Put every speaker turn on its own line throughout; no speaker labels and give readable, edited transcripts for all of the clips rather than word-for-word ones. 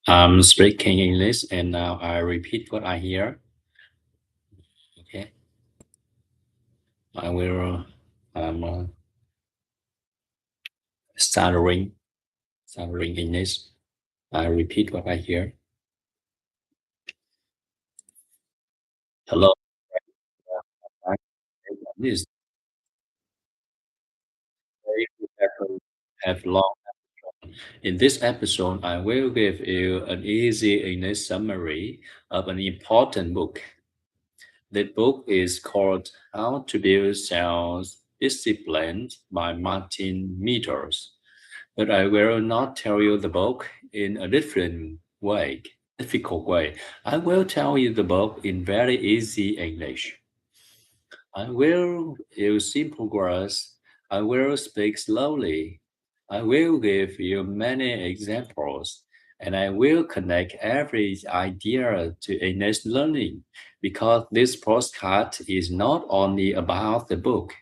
I'm speaking English and now I repeat what I hear. Okay. I will stuttering English. I repeat what I hear. Hello. This very have long. In this episode, I will give you an easy English summary of an important book. The book is called How to Build Self-Discipline by Martin Meters. But I will not tell you the book in a difficult way. I will tell you the book in very easy English. I will use simple words. I will speak slowly. I will give you many examples. And I will connect every idea to English learning because this postcard is not only about the book.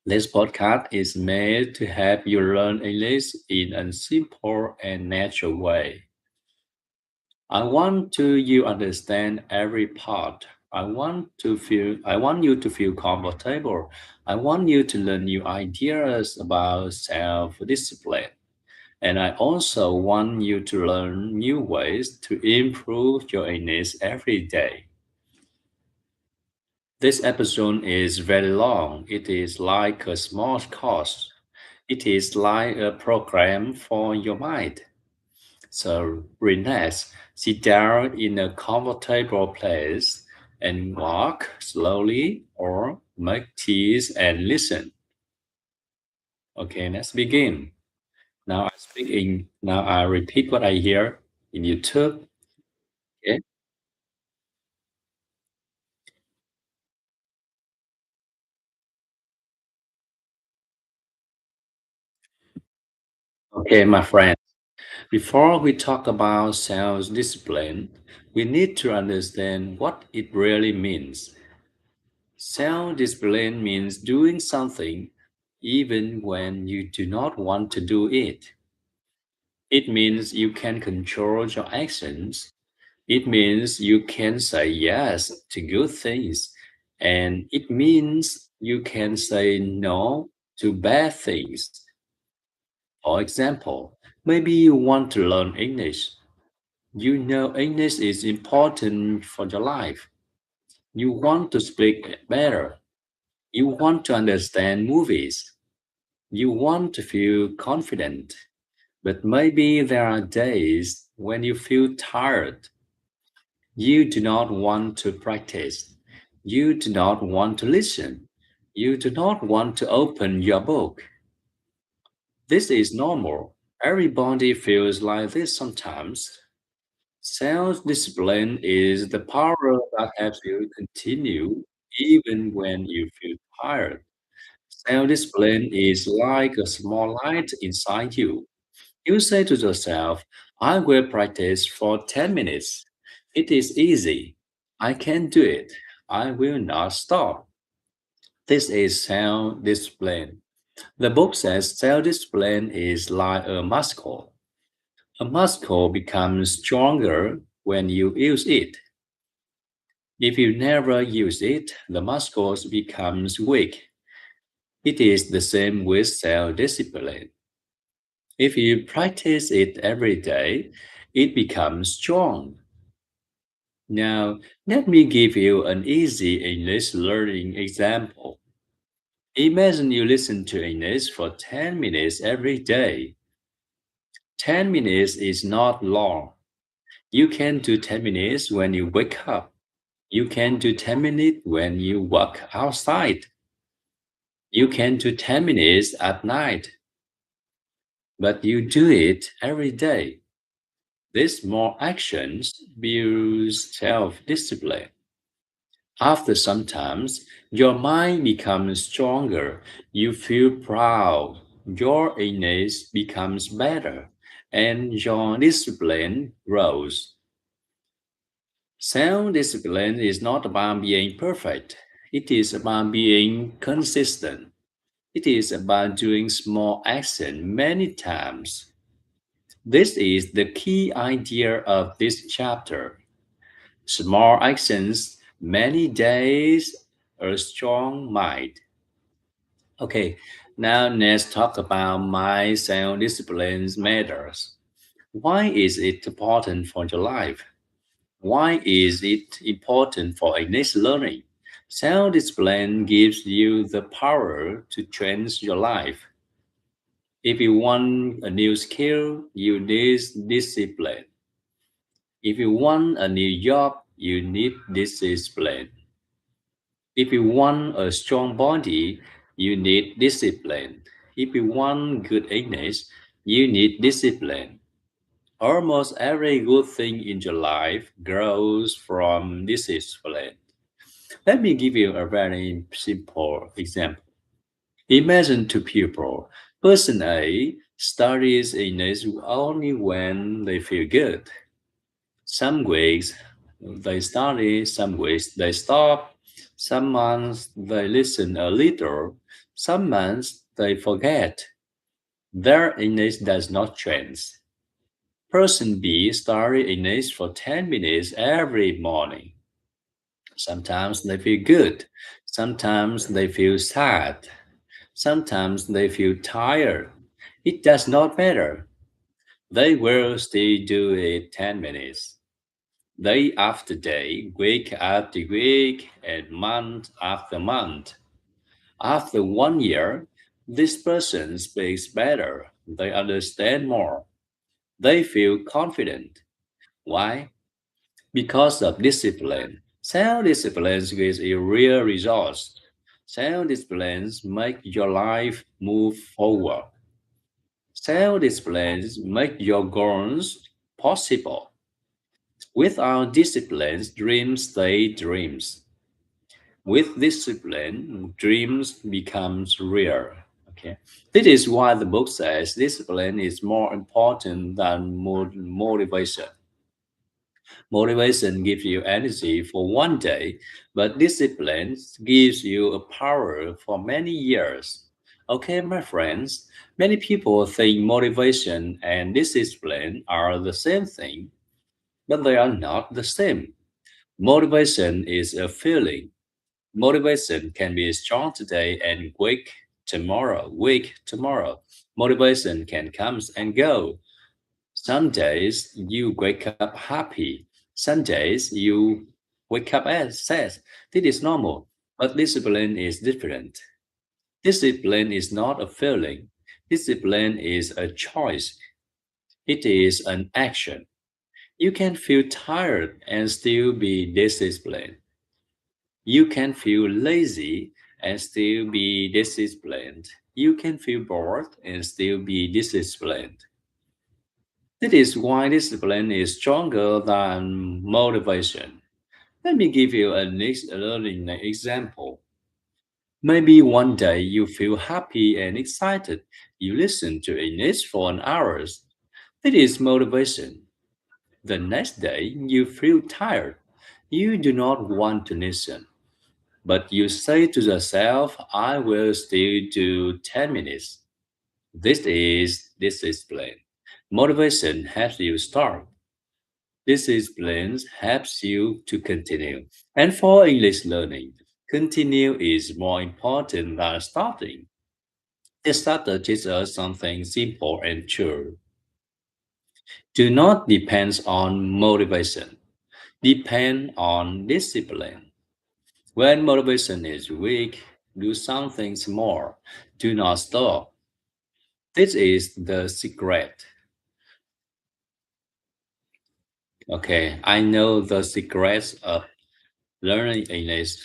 This podcast is made to help you learn English in a simple and natural way. I want you understand every part. I want you to feel comfortable. I want you to learn new ideas about self-discipline. And I also want you to learn new ways to improve your English every day. This episode is very long. It is like a small course. It is like a program for your mind. So relax, sit down in a comfortable place and walk slowly or make teas and listen. Okay, let's begin. Now I repeat what I hear in YouTube. Okay, okay, my friend. Before we talk about self-discipline, we need to understand what it really means. Self-discipline means doing something even when you do not want to do it. It means you can control your actions. It means you can say yes to good things. And it means you can say no to bad things. For example, maybe you want to learn English. You know English is important for your life. You want to speak better. You want to understand movies. You want to feel confident. But maybe there are days when you feel tired. You do not want to practice. You do not want to listen. You do not want to open your book. This is normal. Everybody feels like this sometimes. Self-discipline is the power that helps you continue even when you feel tired. Self-discipline is like a small light inside you. You say to yourself, I will practice for 10 minutes. It is easy. I can do it. I will not stop. This is self-discipline. The book says self-discipline is like a muscle. A muscle becomes stronger when you use it. If you never use it, the muscle becomes weak. It is the same with self-discipline. If you practice it every day, it becomes strong. Now, let me give you an easy English learning example. Imagine you listen to English for 10 minutes every day. 10 minutes is not long. You can do 10 minutes when you wake up. You can do 10 minutes when you walk outside. You can do 10 minutes at night. But you do it every day. These small actions build self-discipline. After some time, your mind becomes stronger. You feel proud. Your English becomes better, and your discipline grows. Self-discipline is not about being perfect. It is about being consistent. It is about doing small action many times. This is the key idea of this chapter. Small actions, many days, a strong mind. Okay, now let's talk about my self-discipline matters. Why is it important for your life? Why is it important for English learning? Self-discipline gives you the power to change your life. If you want a new skill, you need discipline. If you want a new job, you need discipline. If you want a strong body, you need discipline. If you want good English, you need discipline. Almost every good thing in your life grows from discipline. Let me give you a very simple example. Imagine two people. Person A studies English only when they feel good. Some weeks they study, some weeks they stop, some months they listen a little, some months they forget. Their English does not change. Person B study English for 10 minutes every morning. Sometimes they feel good, sometimes they feel sad, sometimes they feel tired. It does not matter. They will still do it 10 minutes. Day after day, week after week, and month after month. After 1 year, this person speaks better. They understand more. They feel confident. Why? Because of discipline. Self-discipline gives you real results. Self-discipline make your life move forward. Self-discipline make your goals possible. Without discipline, dreams stay dreams. With discipline, dreams becomes real. Okay, this is why the book says discipline is more important than motivation. Motivation gives you energy for 1 day, but discipline gives you a power for many years. Okay, my friends, many people think motivation and discipline are the same thing, but they are not the same. Motivation is a feeling. Motivation can be strong today and weak tomorrow. Motivation can come and go. Some days you wake up happy. Some days you wake up as sad. This is normal, but discipline is different. Discipline is not a feeling. Discipline is a choice. It is an action. You can feel tired and still be disciplined. You can feel lazy and still be disciplined. You can feel bored and still be disciplined. That is why discipline is stronger than motivation. Let me give you a next learning example. Maybe one day you feel happy and excited. You listen to English for an hour. That is motivation. The next day you feel tired. You do not want to listen. But you say to yourself, I will still do 10 minutes. This is discipline. Motivation helps you start. Discipline helps you to continue. And for English learning, continue is more important than starting. This chapter teaches us something simple and true. Do not depend on motivation. Depend on discipline. When motivation is weak, do something more. Do not stop. This is the secret. Okay, I know the secrets of learning English.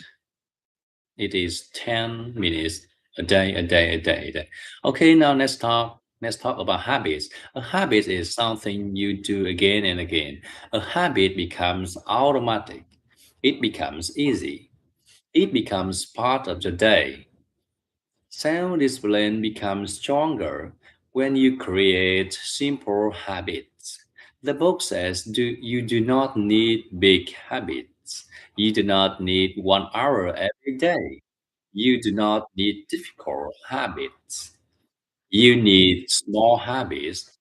It is 10 minutes a day, a day, a day, a day. Okay, now let's talk about habits. A habit is something you do again and again. A habit becomes automatic. It becomes easy. It becomes part of your day. Self-discipline becomes stronger when you create simple habits. The book says you do not need big habits. You do not need 1 hour every day. You do not need difficult habits. You need small habits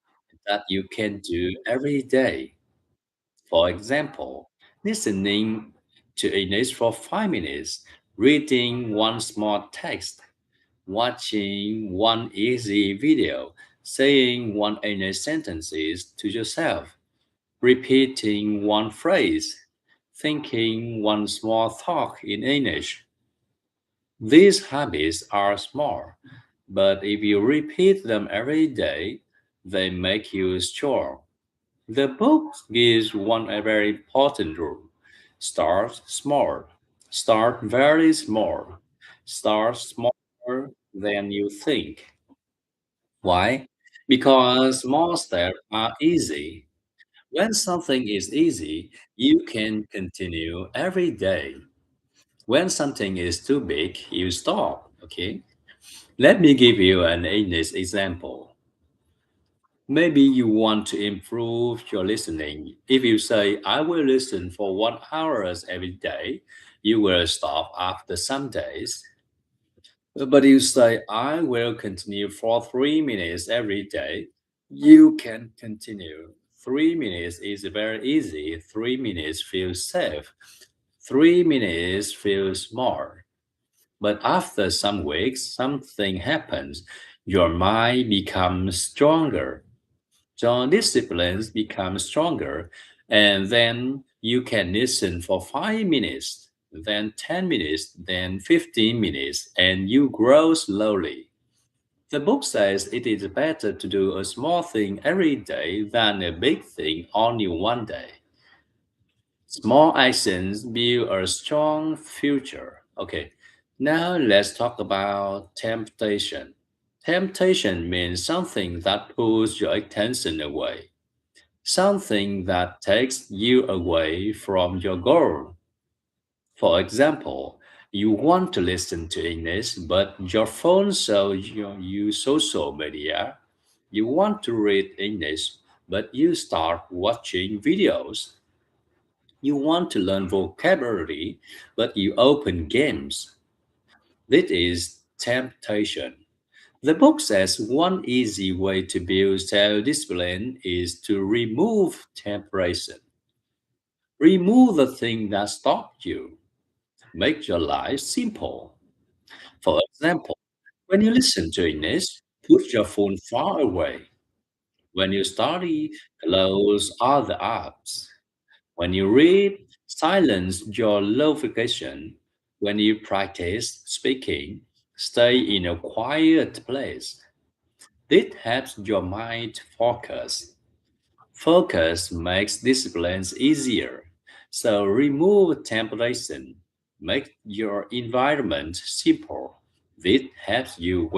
that you can do every day. For example, listening to English for 5 minutes, reading one small text, watching one easy video, saying one English sentences to yourself, repeating one phrase, thinking one small thought in English. These habits are small, but if you repeat them every day, they make you strong. The book gives one a very important rule. Start small. Start very small. Start smaller than you think. Why? Because small steps are easy. When something is easy, you can continue every day. When something is too big, you stop. Okay? Let me give you an English example. Maybe you want to improve your listening. If you say, I will listen for 1 hour every day, you will stop after some days. But you say, I will continue for 3 minutes every day, you can continue. 3 minutes is very easy. 3 minutes feels safe. 3 minutes feels more. But after some weeks, something happens. Your mind becomes stronger. So disciplines become stronger, and then you can listen for 5 minutes, then 10 minutes, then 15 minutes, and you grow slowly. The book says it is better to do a small thing every day than a big thing only one day. Small actions build a strong future. Okay, now let's talk about temptation. Temptation means something that pulls your attention away, something that takes you away from your goal. For example, you want to listen to English, but your phone shows you social media. You want to read English, but you start watching videos. You want to learn vocabulary, but you open games. This is temptation. The book says one easy way to build self discipline is to remove temptation. Remove the thing that stopped you. Make your life simple. For example, when you listen to English, put your phone far away. When you study, close all the apps. When you read, silence your notification. When you practice speaking, stay in a quiet place. This helps your mind focus. Focus makes disciplines easier. So remove temptation. Make your environment simple. This helps you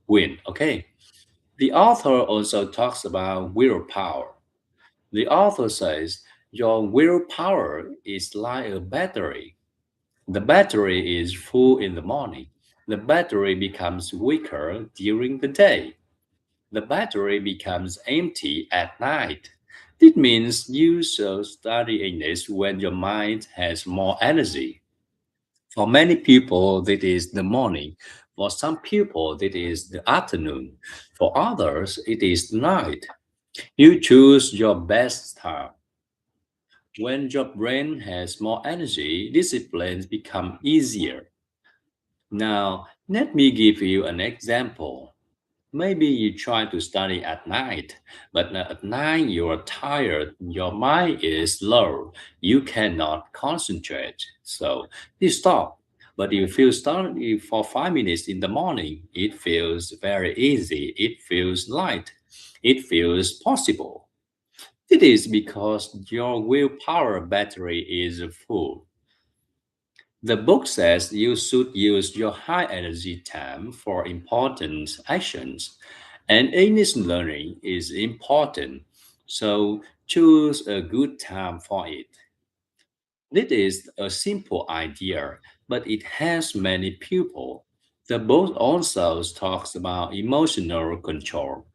win. Okay. The author also talks about willpower. The author says your willpower is like a battery. The battery is full in the morning. The battery becomes weaker during the day. The battery becomes empty at night. This means you should study English when your mind has more energy. For many people, that is the morning. For some people, that is the afternoon. For others, it is night. You choose your best time. When your brain has more energy, disciplines become easier. Now, let me give you an example. Maybe you try to study at night, but at night you are tired, your mind is low, you cannot concentrate. So you stop. But if you study for 5 minutes in the morning, it feels very easy, it feels light, it feels possible. It is because your willpower battery is full. The book says you should use your high energy time for important actions, and English learning is important, so choose a good time for it. This is a simple idea, but it has many people. The book also talks about emotional control.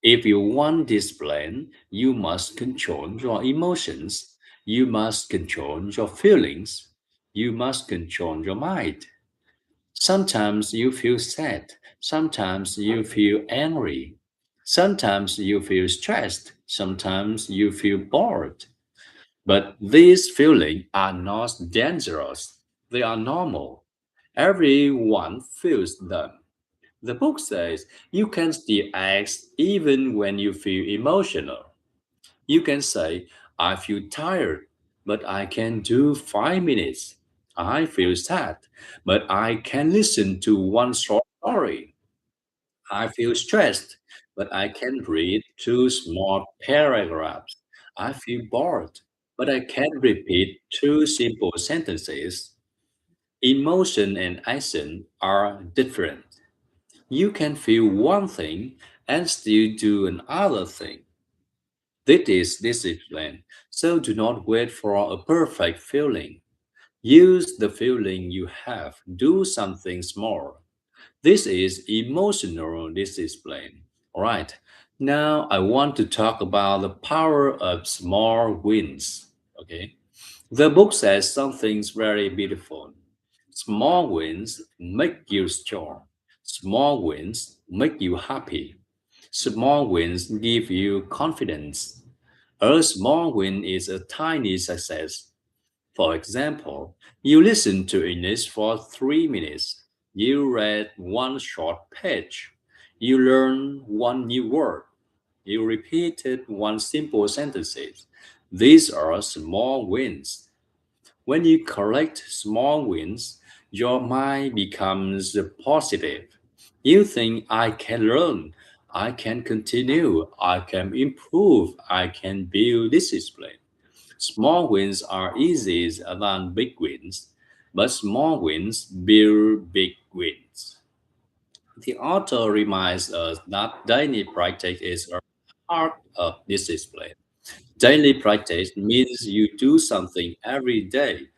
If you want discipline, you must control your emotions. You must control your feelings. You must control your mind. Sometimes you feel sad. Sometimes you feel angry. Sometimes you feel stressed. Sometimes you feel bored. But these feelings are not dangerous. They are normal. Everyone feels them. The book says you can still act even when you feel emotional. You can say, I feel tired, but I can do 5 minutes. I feel sad, but I can listen to one short story. I feel stressed, but I can read two small paragraphs. I feel bored, but I can repeat two simple sentences. Emotion and action are different. You can feel one thing and still do another thing. This is discipline, so do not wait for a perfect feeling. Use the feeling you have, do something small. This is emotional discipline. All right, now I want to talk about the power of small wins. Okay, the book says something very beautiful. Small wins make you strong. Small wins make you happy. Small wins give you confidence. A small win is a tiny success. For example, you listen to English for 3 minutes. You read one short page. You learn one new word. You repeated one simple sentence. These are small wins. When you collect small wins, your mind becomes positive. You think, I can learn, I can continue, I can improve, I can build discipline. Small wins are easier than big wins, but small wins build big wins. The author reminds us that daily practice is a part of discipline. Daily practice means you do something every day,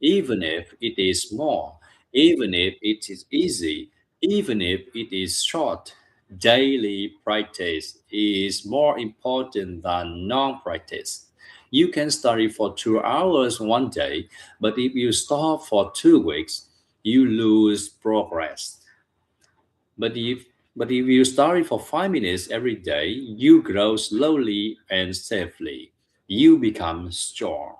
even if it is small, even if it is easy, even if it is short. Daily practice is more important than non practice. You can study for 2 hours one day, but if you stop for 2 weeks, you lose progress. But if you study for 5 minutes every day, you grow slowly and safely. You become strong.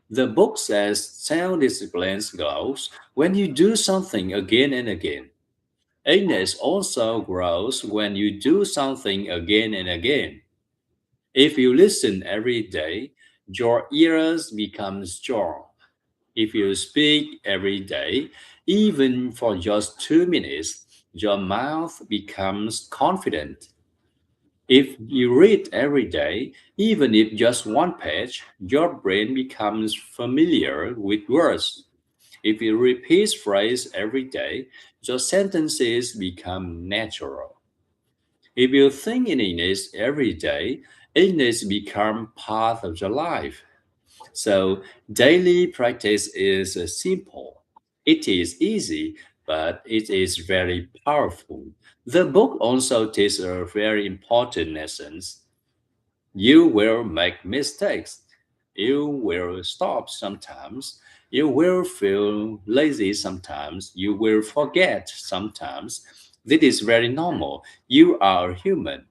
The book says self-discipline grows when you do something again and again. Illness also grows when you do something again and again. If you listen every day, your ears become strong. If you speak every day, even for just 2 minutes, your mouth becomes confident. If you read every day, even if just one page, your brain becomes familiar with words. If you repeat phrase every day, your sentences become natural. If you think in English every day, English become part of your life. So daily practice is simple. It is easy, but it is very powerful. The book also teaches very important lessons. You will make mistakes. You will stop sometimes. You will feel lazy sometimes. You will forget sometimes. This is very normal. You are human.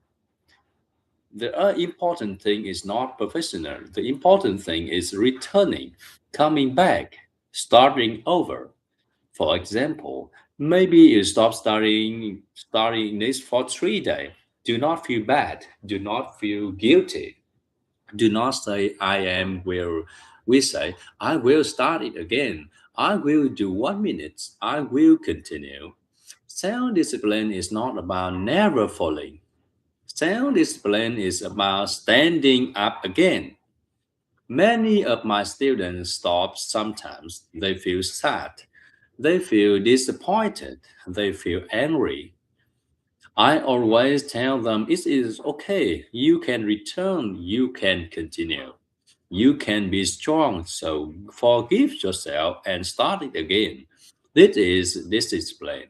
The important thing is not professional. The important thing is returning, coming back, starting over. For example, maybe you stop studying this for 3 days. Do not feel bad. Do not feel guilty. Do not say I am will. We say I will start it again. I will do 1 minute. I will continue. Self-discipline is not about never falling. Self-discipline is about standing up again. Many of my students stop sometimes. They feel sad. They feel disappointed. They feel angry. I always tell them it is okay. You can return. You can continue. You can be strong. So forgive yourself and start it again. This is discipline.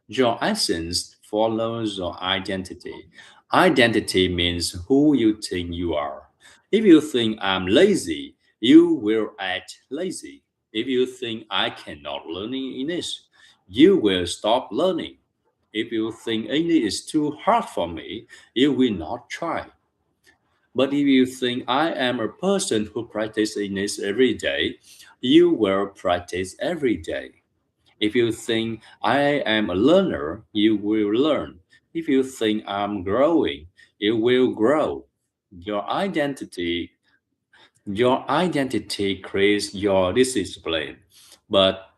Your actions follow your identity. Identity means who you think you are. If you think I'm lazy, you will act lazy. If you think I cannot learn English, you will stop learning. If you think English is too hard for me, you will not try. But if you think I am a person who practices English every day, you will practice every day. If you think I am a learner, you will learn. If you think I'm growing, you will grow. Your identity, your identity creates your discipline, but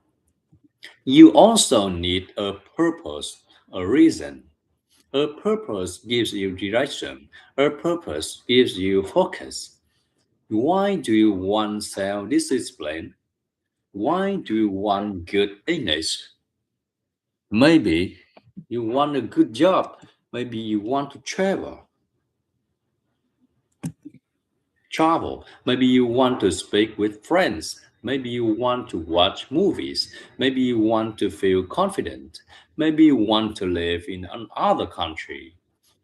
you also need a purpose, a reason. A purpose gives you direction. A purpose gives you focus. Why do you want self-discipline? Why do you want good English? Maybe you want a good job. Maybe you want to travel. Maybe you want to speak with friends. Maybe you want to watch movies. Maybe you want to feel confident. Maybe you want to live in another country.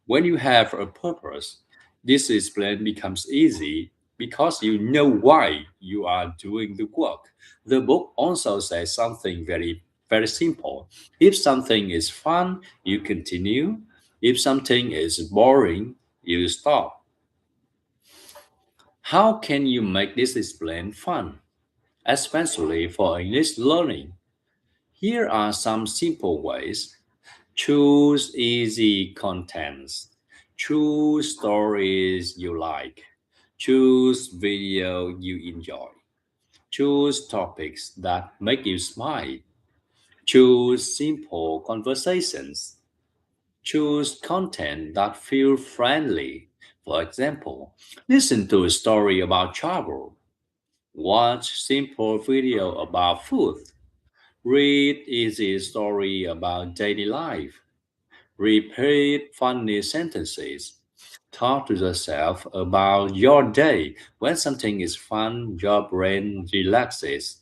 When you have a purpose, this discipline becomes easy because you know why you are doing the work. The book also says something very simple. If something is fun, you continue. If something is boring, you stop. How can you make this discipline fun, especially for English learning? Here are some simple ways. Choose easy contents. Choose stories you like. Choose video you enjoy. Choose topics that make you smile. Choose simple conversations. Choose content that feel friendly. For example, listen to a story about travel. Watch simple video about food. Read easy story about daily life. Repeat funny sentences. Talk to yourself about your day. When something is fun, your brain relaxes.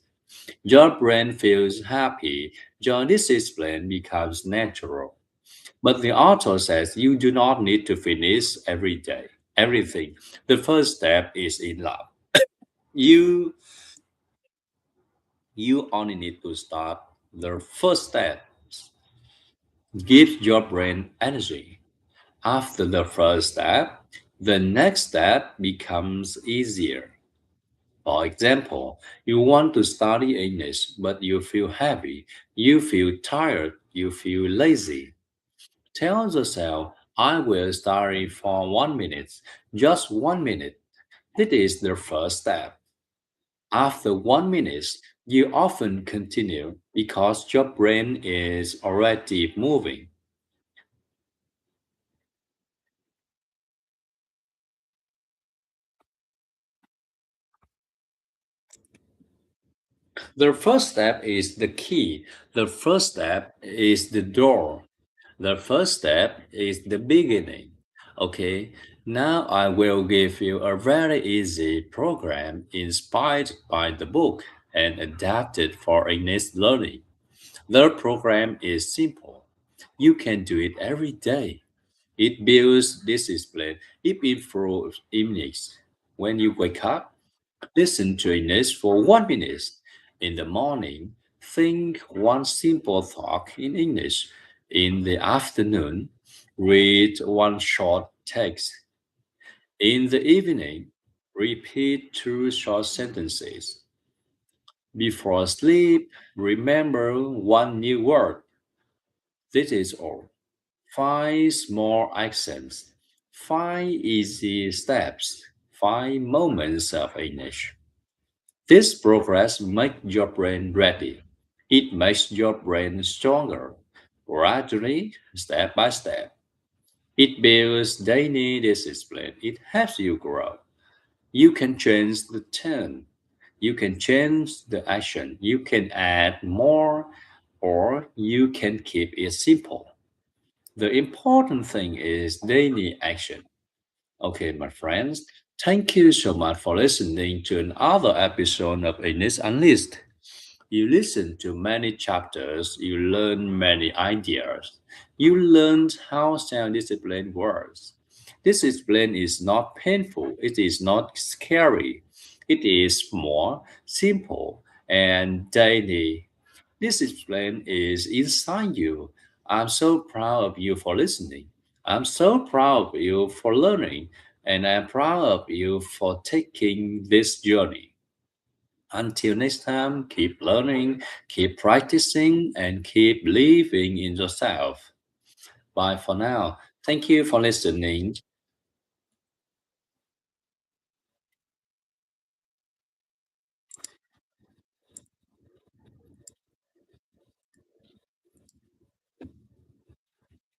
Your brain feels happy. Your discipline becomes natural. But the author says you do not need to finish every day, everything. The first step is enough. You you only need to start the first step. Give your brain energy. After the first step, the next step becomes easier. For example, you want to study English, but you feel heavy, you feel tired, you feel lazy. Tell yourself, I will study for 1 minute, just 1 minute. This is the first step. After 1 minute, you often continue because your brain is already moving. The first step is the key. The first step is the door. The first step is the beginning. Okay, now I will give you a very easy program inspired by the book and adapted for English learning. The program is simple. You can do it every day. It builds discipline. It improves English. When you wake up, listen to English for 1 minute. In the morning, think one simple thought in English. In the afternoon, read one short text. In the evening, repeat two short sentences. Before sleep, remember one new word. This is all. Five small actions. Five easy steps. Five moments of English. This progress makes your brain ready. It makes your brain stronger. Gradually, step by step, it builds daily discipline. It helps you grow. You can change the tone. You can change the action. You can add more or you can keep it simple. The important thing is daily action. Okay, my friends, thank you so much for listening to another episode of English Unleashed. You listen to many chapters, you learn many ideas, you learned how self discipline works. This discipline is not painful, it is not scary, it is more simple and daily. This discipline is inside you. I'm so proud of you for listening. I'm so proud of you for learning, and I'm proud of you for taking this journey. Until next time, keep learning, keep practicing, and keep believing in yourself. Bye for now. Thank you for listening.